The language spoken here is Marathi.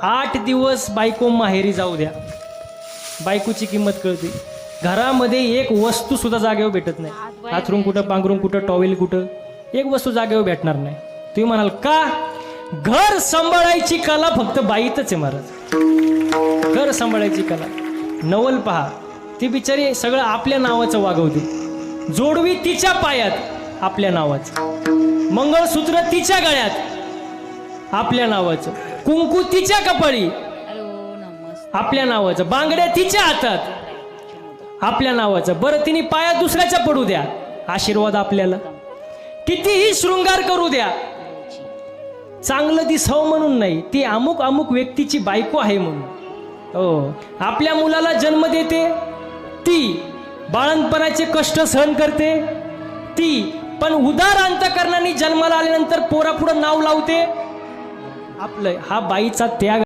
8 दिवस बायको माहेरी जाऊ द्या, बायकोची किंमत कळते. घरामध्ये एक वस्तू सुद्धा जागेवर भेटत नाही. हातरून कुठं, पांघरून कुठं, टॉवेल कुठं, एक वस्तू जागेवर भेटणार नाही. तुम्ही म्हणाल का? घर सांभाळायची कला फक्त बाईतच आहे महाराज. घर सांभाळायची कला. नवल पहा, ती बिचारी सगळं आपल्या नावाचं वागवते. जोडवी तिच्या पायात आपल्या नावाचं, मंगळसूत्र तिच्या गळ्यात आपल्या नावाचं, कुंकू तिच्या कपाळी आपल्या नावाचं, बांगड्या तिच्या हातात आपल्या नावाचं. बरं, तिने पायात दुसऱ्याच्या पडू द्या, आशीर्वाद आपल्याला. कितीही शृंगार करू द्या, चांगलं दिसावं म्हणून नाही, ती अमुक अमुक व्यक्तीची बायको आहे म्हणून. हो, आपल्या मुलाला जन्म देते ती, बाळणपणाचे कष्ट सहन करते ती, पण उदार अंतकरणाने जन्माला आल्यानंतर पोरापुढं नाव लावते आपलं. हा बाईचा त्याग.